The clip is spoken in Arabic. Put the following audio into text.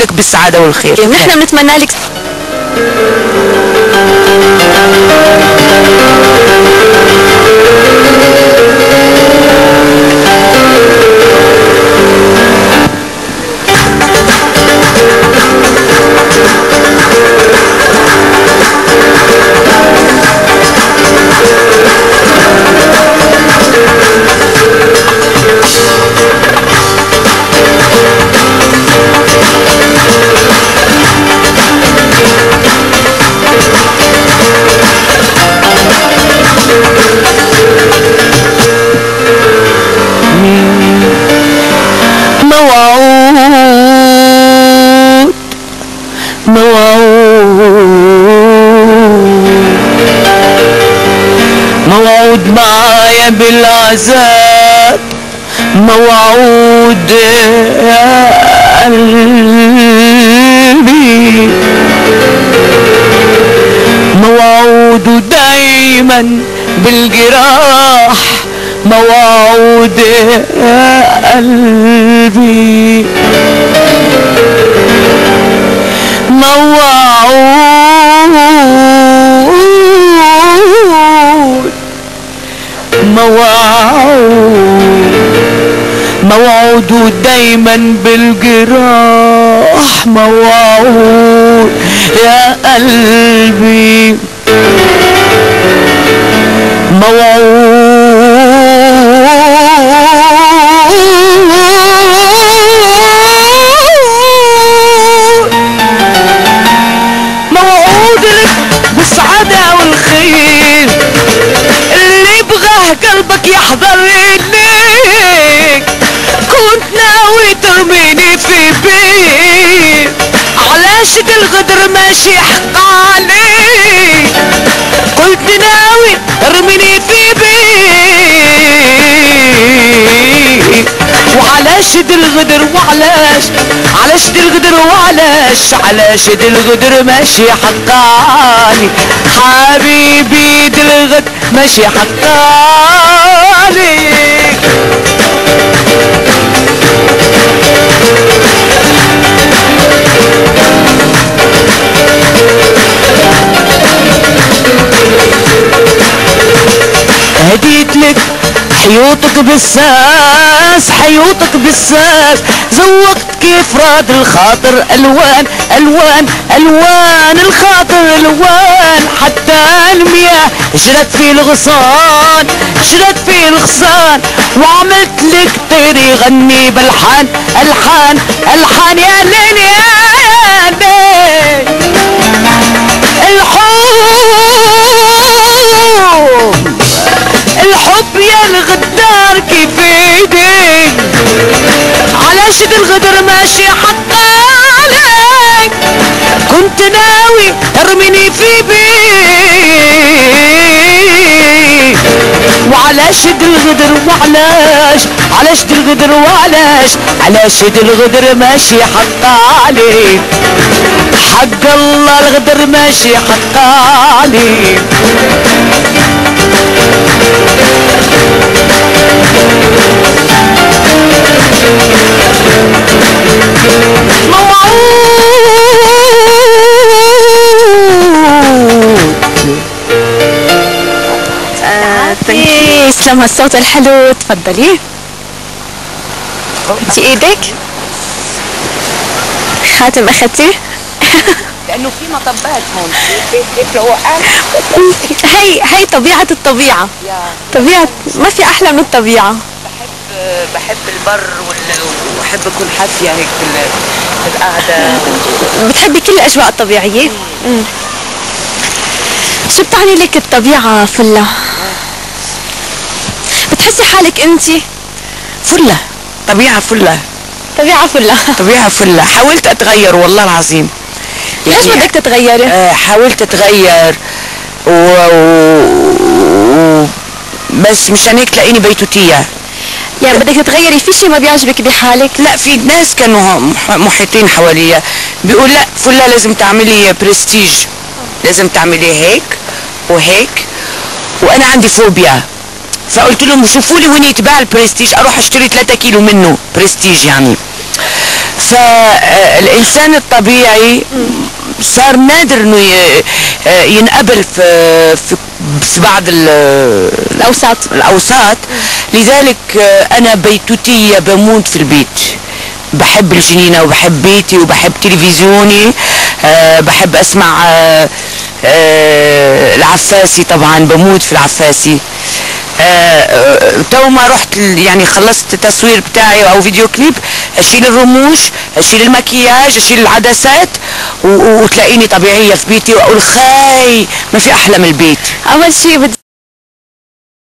لك بالسعاده والخير. نحن بنتمنى لك موعود معايا بالعذاب، موعود يا قلبي، موعود دايما بالجراح، موعود يا قلبي، موعود دايما بالجراح، موعود يا قلبي، موعود لك بالسعادة والخير، اللي يبغاه قلبك يحضر إليك، كنت ناوي ترميني في بيت، علاشق الغدر ماشي حق عليك، كنت ناوي ترميني في بيت، وعلاش دي الغدر وعلاش، علاش دي الغدر وعلاش، علاش دي الغدر ماشي حقاني، حبيبي دي الغدر ماشي حقاني. هديت لك حيوطك بالساس، حيوطك بالساس، زوقت كيف راد الخاطر الوان الوان الوان الخاطر الوان، حتى المياه جرت في الغصان، جرت في الغصان، وعملت لك طير يغني بالحان الحان الحان يا ليل يا ليل، الحب يا الغدار كيف ايديك، علاش دي الغدر ماشي حق عليك، كنت ناوي ترميني في بيت، وعلاش دي الغدر وعلاش، علاش دي الغدر وعلاش، علاش دي الغدر ماشي حق عليك، حق الله الغدر ماشي حق عليك. يسلم هالصوت الحلو، تفضلي. انت ايدك خاتم اخذتيه؟ لانه في مطبات هون هيك روقان. هي طبيعة الطبيعة، طبيعة ما في احلى من الطبيعة. بحب البر وبحب اكون حافية هيك بالقعدة. بتحبي كل الاجواء الطبيعية؟ شو بتعني لك الطبيعة فلة؟ بتحسي حالك انت فلة؟ طبيعة فلة، طبيعة فلة، طبيعة فلة. حاولت اتغير والله العظيم. ليش بدك تتغيري؟ حاولت اتغير بس مشان هيك تلاقيني بيتوتية. يعني بدك تتغيري، في شيء ما بيعجبك بحالك؟ لا، في ناس كانوا محيطين حواليا بيقول لا فلة لازم تعملي برستيج، لازم تعملي هيك وهيك، وانا عندي فوبيا. فقلت لهم شوفوا لي وين يتباع البرستيج اروح اشتري 3 كيلو منه برستيج يعني. فالإنسان الطبيعي صار نادر انه ينقبل في بعض الاوساط. لذلك انا بيتوتية، بموت في البيت، بحب الجنينة وبحب بيتي وبحب تلفزيوني. بحب اسمع العفاسي، طبعا بموت في العفاسي. تو ما رحت يعني خلصت التصوير بتاعي او فيديو كليب، اشيل الرموش، اشيل المكياج، اشيل العدسات، وتلاقيني طبيعية في بيتي واقول خاي ما في احلى من البيت. اول شيء